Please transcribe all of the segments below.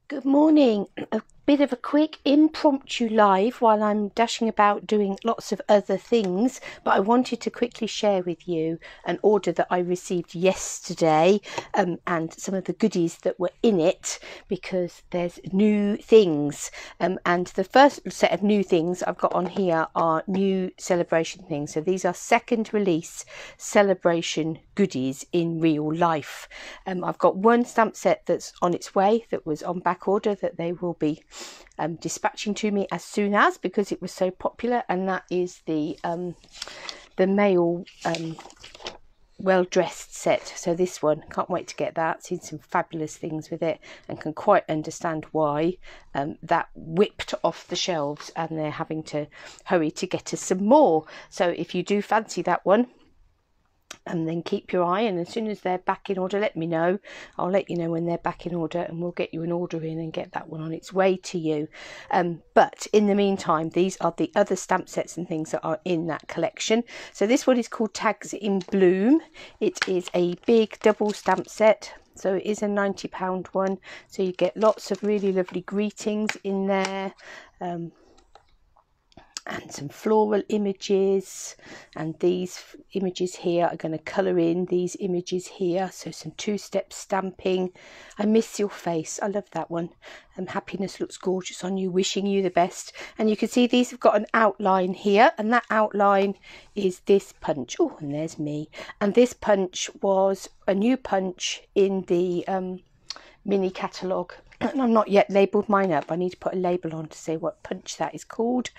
Good morning. A bit of a quick impromptu live while I'm dashing about doing lots of other things, but I wanted to quickly share with you an order that I received yesterday and some of the goodies that were in it, because there's new things, and the first set of new things I've got on here are new Sale-a-Bration things. So these are second release Sale-a-Bration goodies in real life. I've got one stamp set that's on its way that was on back order that they will be dispatching to me as soon as, because it was so popular, and that is the male well-dressed set. So this one, can't wait to get that. Seen some fabulous things with it and can quite understand why that whipped off the shelves and they're having to hurry to get us some more. So if you do fancy that one, and then keep your eye, and as soon as they're back in order, let me know. I'll let you know when they're back in order, and we'll get you an order in and get that one on its way to you. But in the meantime, these are the other stamp sets and things that are in that collection. So this one is called Tags in Bloom. It is a big double stamp set. So it is a £90 one. So you get lots of really lovely greetings in there. And some floral images, and these images here are going to colour in these images here. So some two-step stamping. I miss your face. I love that one. Happiness looks gorgeous on you, wishing you the best. And you can see these have got an outline here, and that outline is this punch. Oh, and there's me. And this punch was a new punch in the mini catalogue. And I've not yet labelled mine up. I need to put a label on to say what punch that is called.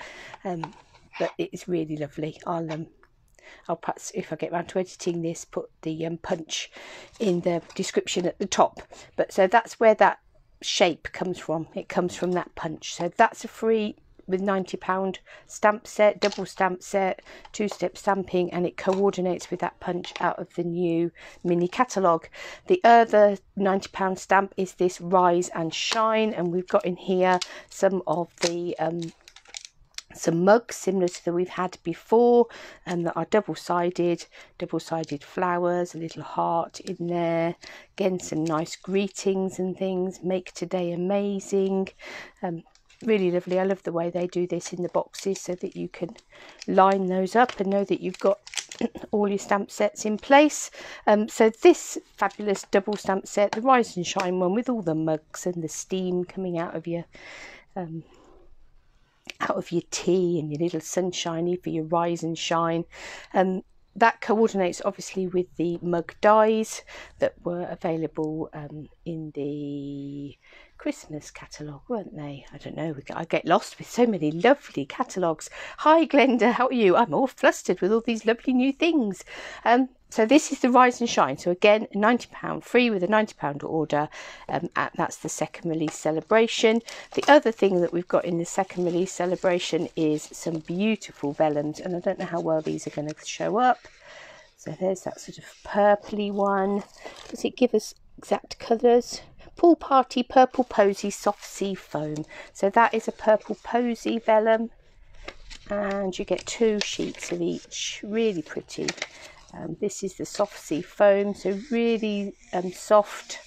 But it is really lovely. I'll perhaps, if I get around to editing this, put the punch in the description at the top. But so that's where that shape comes from. It comes from that punch. So that's a free with £90 stamp set, double stamp set, two-step stamping, and it coordinates with that punch out of the new mini catalogue. The other £90 stamp is this Rise and Shine, and we've got in here some of the some mugs similar to that we've had before, and that are double-sided flowers, a little heart in there. Again, some nice greetings and things. Make today amazing. Really lovely. I love the way they do this in the boxes so that you can line those up and know that you've got all your stamp sets in place. So this fabulous double stamp set, the Rise and Shine one, with all the mugs and the steam coming out of your tea and your little sunshiny for your Rise and Shine. That coordinates obviously with the mug dies that were available in the Christmas catalogue, weren't they? I don't know, I get lost with so many lovely catalogues. Hi Glenda, how are you? I'm all flustered with all these lovely new things. So this is the Rise and Shine. So again, £90 free with a £90 order. That's the second release Sale-a-Bration. The other thing that we've got in the second release Sale-a-Bration is some beautiful vellums, and I don't know how well these are going to show up. So there's that sort of purpley one. Does it give us exact colours? Pool Party Purple Posy Soft Sea Foam. So that is a purple posy vellum, and you get 2 sheets of each. Really pretty. This is the Soft Sea Foam, so really soft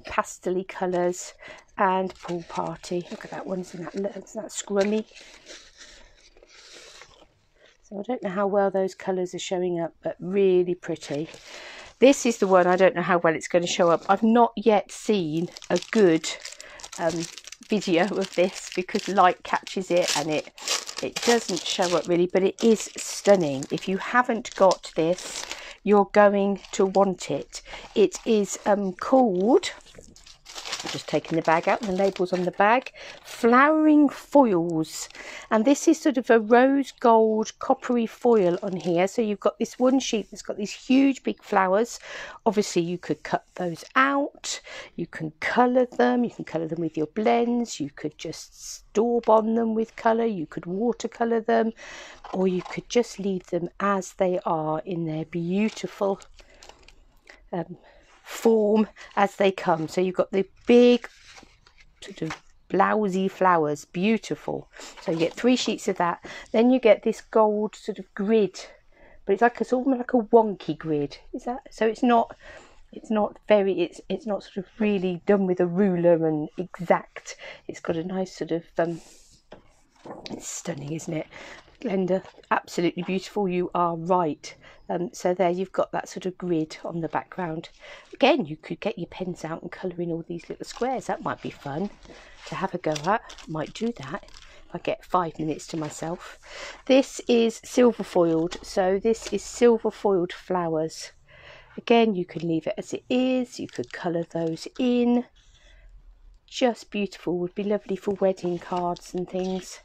pastel-y colours, and Pool Party. Look at that one, isn't that scrummy? So I don't know how well those colours are showing up, but really pretty. This is the one, I don't know how well it's going to show up. I've not yet seen a good video of this because light catches it and it doesn't show up really, but it is stunning. If you haven't got this, you're going to want it. It is called, I'm just taking the bag out and the label's on the bag, Flowering Foils, and this is sort of a rose gold coppery foil on here. So you've got this one sheet that's got these huge big flowers. Obviously you could cut those out, you can colour them, with your blends, you could just daub on them with colour, you could watercolour them, or you could just leave them as they are in their beautiful form as they come. So you've got the big sort of blousy flowers, beautiful. So you get 3 sheets of that. Then you get this gold sort of grid, but it's almost like a wonky grid. Is that so? It's not It's not very, it's not sort of really done with a ruler and exact. It's got a nice sort of, it's stunning, isn't it? Glenda, absolutely beautiful, you are right. So there you've got that sort of grid on the background. Again, you could get your pens out and colour in all these little squares. That might be fun to have a go at. Might do that if I get 5 minutes to myself. This is silver foiled, so this is silver foiled flowers. Again, you can leave it as it is, you could colour those in. Just beautiful, would be lovely for wedding cards and things.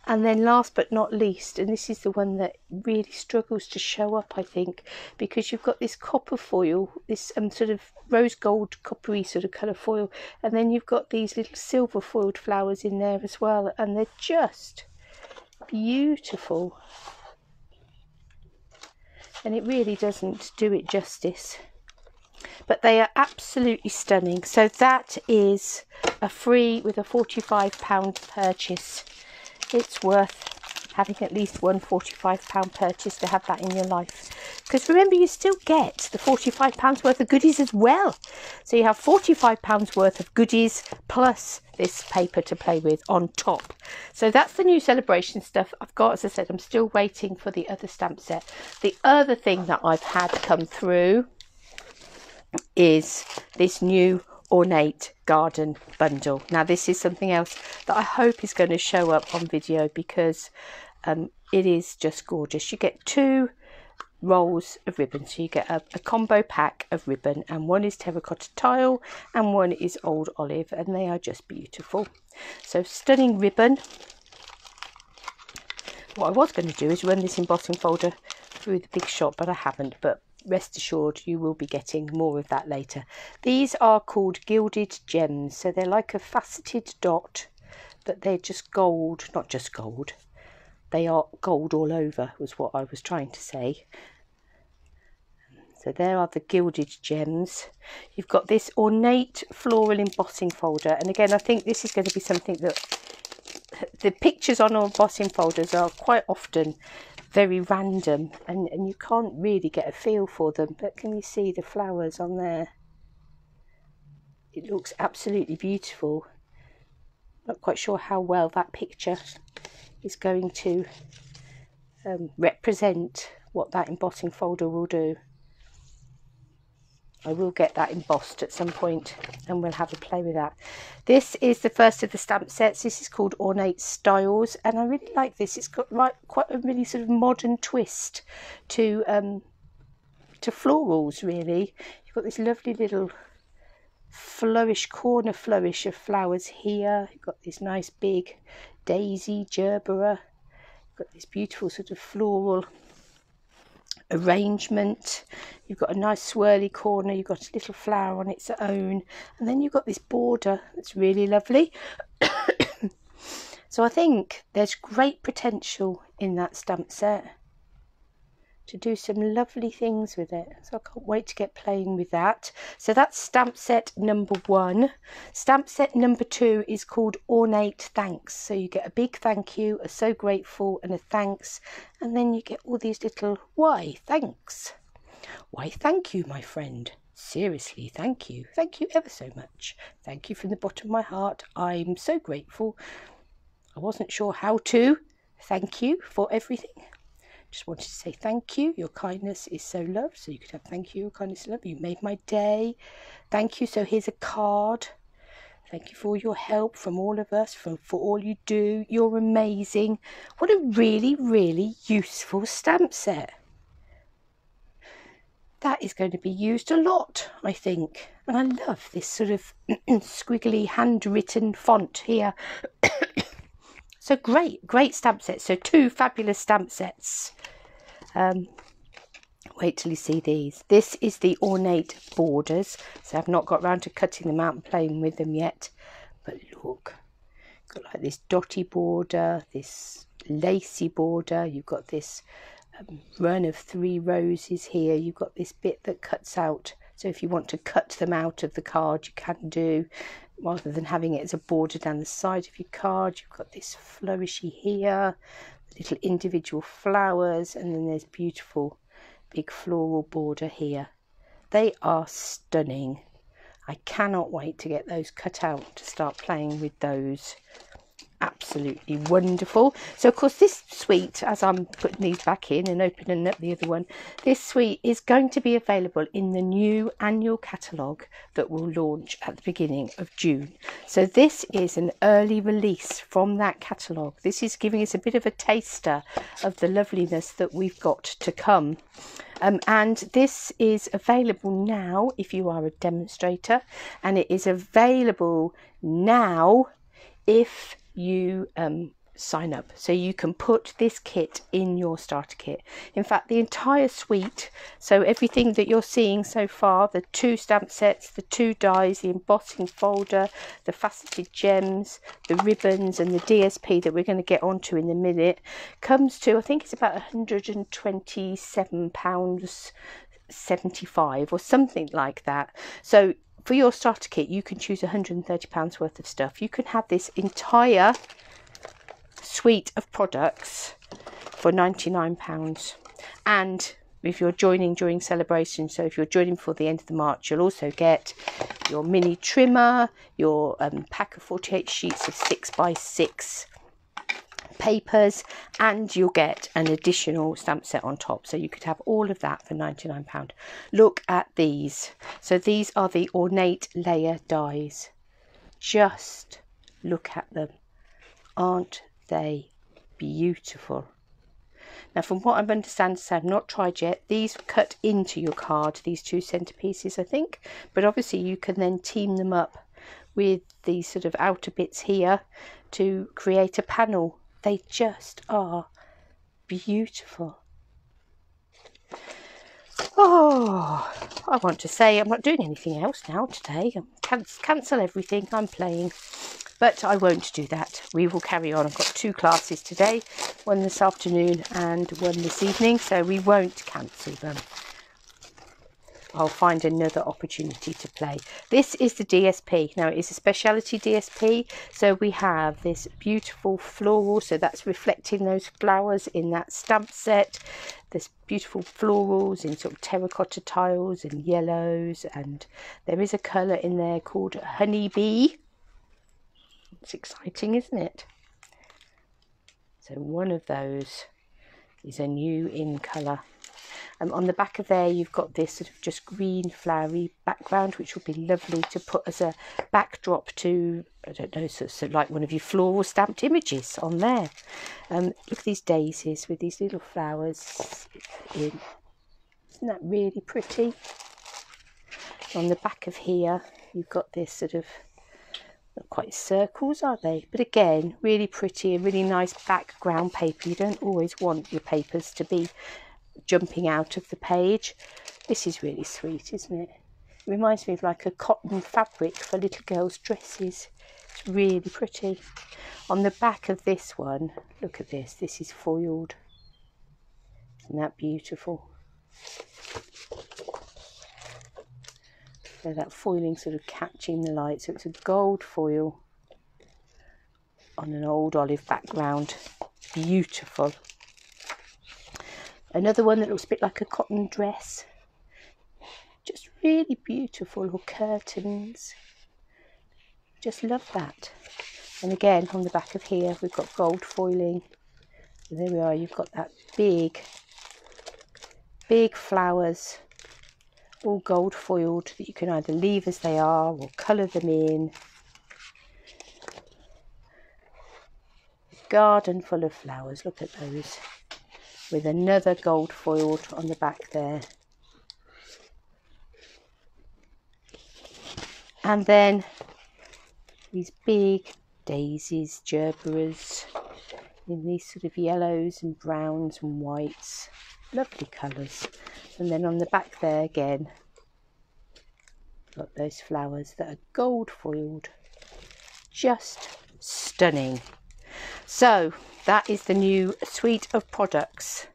And then last but not least, and this is the one that really struggles to show up, I think, because you've got this copper foil, this sort of rose gold coppery sort of colour foil, and then you've got these little silver foiled flowers in there as well, and they're just beautiful. And it really doesn't do it justice, but they are absolutely stunning. So that is a free with a £45 purchase. It's worth having at least one £45 purchase to have that in your life, because remember, you still get the £45 worth of goodies as well. So you have £45 worth of goodies plus this paper to play with on top. So that's the new Sale-a-Bration stuff I've got. As I said, I'm still waiting for the other stamp set. The other thing that I've had come through is this new Ornate Garden bundle. Now this is something else that I hope is going to show up on video, because it is just gorgeous. You get 2 rolls of ribbon, so you get a combo pack of ribbon, and one is terracotta tile and one is old olive, and they are just beautiful. So stunning ribbon. What I was going to do is run this embossing folder through the big shot, but I haven't. But rest assured, you will be getting more of that later. These are called gilded gems, so they're like a faceted dot, but they're just gold, not just gold. They are gold all over, was what I was trying to say. So there are the gilded gems. You've got this ornate floral embossing folder, and again, I think this is going to be something that the pictures on our embossing folders are quite often very random, and you can't really get a feel for them. But can you see the flowers on there? It looks absolutely beautiful. Not quite sure how well that picture is going to represent what that embossing folder will do. I will get that embossed at some point and we'll have a play with that. This is the first of the stamp sets. This is called Ornate Styles, and I really like this. It's got quite a really sort of modern twist to florals, really. You've got this lovely little corner flourish of flowers here. You've got this nice big daisy gerbera. You've got this beautiful sort of floral arrangement. You've got a nice swirly corner, you've got a little flower on its own, and then you've got this border that's really lovely. So I think there's great potential in that stamp set to do some lovely things with it, so I can't wait to get playing with that. So that's stamp set number 1. Stamp set number 2 is called Ornate Thanks. So you get a big thank you, a so grateful, and a thanks, and then you get all these little why thanks. Why thank you, my friend. Seriously, thank you. Thank you ever so much. Thank you from the bottom of my heart. I'm so grateful. I wasn't sure how to thank you for everything. Just wanted to say thank you. Your kindness is so loved. So you could have thank you, your kindness is loved. You made my day. Thank you. So here's a card. Thank you for all your help from all of us, for all you do. You're amazing. What a really, really useful stamp set. That is going to be used a lot, I think. And I love this sort of squiggly handwritten font here. So great stamp set. So 2 fabulous stamp sets. Wait till you see these. This is the Ornate Borders. So I've not got round to cutting them out and playing with them yet. But look, got like this dotty border, this lacy border. You've got this run of 3 roses here. You've got this bit that cuts out. So if you want to cut them out of the card, you can do, rather than having it as a border down the side of your card. You've got this flourishy here, little individual flowers, and then there's beautiful big floral border here. They are stunning. I cannot wait to get those cut out to start playing with those. Absolutely wonderful. So of course this suite, as I'm putting these back in and opening up the other one, this suite is going to be available in the new annual catalogue that will launch at the beginning of June. So this is an early release from that catalogue. This is giving us a bit of a taster of the loveliness that we've got to come. And this is available now if you are a demonstrator, and it is available now if you sign up. So you can put this kit in your starter kit. In fact, the entire suite, so everything that you're seeing so far, the 2 stamp sets, the 2 dies, the embossing folder, the faceted gems, the ribbons and the DSP that we're going to get onto in a minute, comes to, I think it's about £127.75 or something like that. So for your starter kit, you can choose £130 worth of stuff. You can have this entire suite of products for £99. And if you're joining during Sale-a-Bration, so if you're joining before the end of the March, you'll also get your mini trimmer, your pack of 48 sheets of 6x6 papers, and you'll get an additional stamp set on top. So you could have all of that for £99. Look at these. So these are the Ornate layer dies. Just look at them. Aren't they beautiful? Now, from what I've understood, so I've not tried yet, these cut into your card, these 2 centerpieces, I think, but obviously you can then team them up with these sort of outer bits here to create a panel. They just are beautiful. Oh, I want to say I'm not doing anything else now today. Cancel everything. I'm playing. But I won't do that. We will carry on. I've got 2 classes today, one this afternoon and one this evening, so we won't cancel them. I'll find another opportunity to play. This is the DSP. Now, it is a speciality DSP, so we have this beautiful floral, so that's reflecting those flowers in that stamp set. There's beautiful florals in sort of terracotta tiles and yellows, and there is a colour in there called Honeybee. It's exciting, isn't it? So one of those is a new in colour. On the back of there, you've got this sort of just green flowery background, which will be lovely to put as a backdrop to, I don't know, so like one of your floral stamped images on there. Look at these daisies with these little flowers in. Isn't that really pretty? On the back of here, you've got this sort of, not quite circles, are they? But again, really pretty, a really nice background paper. You don't always want your papers to be jumping out of the page. This is really sweet, isn't it? It reminds me of like a cotton fabric for little girls' dresses. It's really pretty. On the back of this one, look at this. This is foiled. Isn't that beautiful? So that foiling sort of catching the light. So it's a gold foil on an old olive background. Beautiful. Another one that looks a bit like a cotton dress. Just really beautiful, or curtains. Just love that. And again, on the back of here, we've got gold foiling. And there we are, you've got that big flowers, all gold foiled, that you can either leave as they are or colour them in. Garden full of flowers, look at those. With another gold foiled on the back there. And then these big daisies, gerberas, in these sort of yellows and browns and whites. Lovely colours. And then on the back there again, got those flowers that are gold foiled. Just stunning. So that is the new suite of products.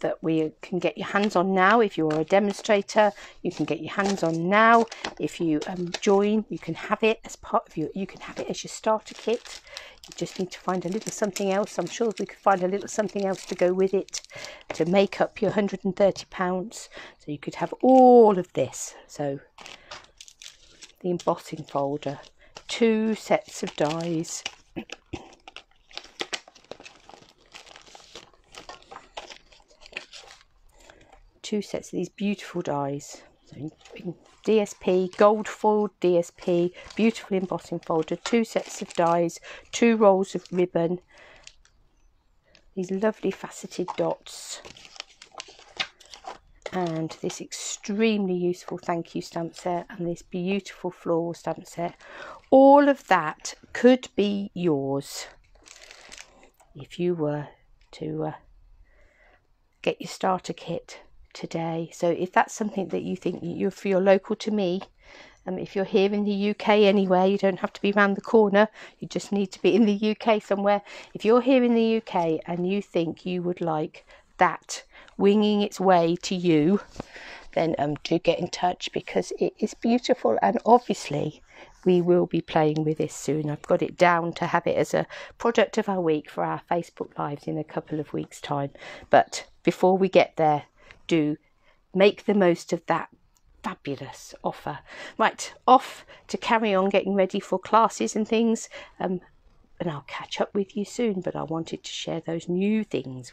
that we can get your hands on now. If you're a demonstrator, you can get your hands on now. If you join, you can have it as part of you can have it as your starter kit. You just need to find a little something else. I'm sure we could find a little something else to go with it to make up your £130. So you could have all of this. So the embossing folder, 2 sets of dies, two sets of these beautiful dies. So in DSP, gold foiled DSP, beautiful embossing folder, 2 sets of dies, 2 rolls of ribbon, these lovely faceted dots, and this extremely useful thank you stamp set, and this beautiful floral stamp set. All of that could be yours if you were to get your starter kit today. So if that's something that you think if you're local to me, if you're here in the UK anyway, you don't have to be around the corner, you just need to be in the UK somewhere. If you're here in the UK and you think you would like that winging its way to you, then do get in touch, because it is beautiful, and obviously we will be playing with this soon. I've got it down to have it as a product of our week for our Facebook Lives in a couple of weeks' time. But before we get there, do make the most of that fabulous offer. Right, off to carry on getting ready for classes and things, and I'll catch up with you soon. But I wanted to share those new things with you.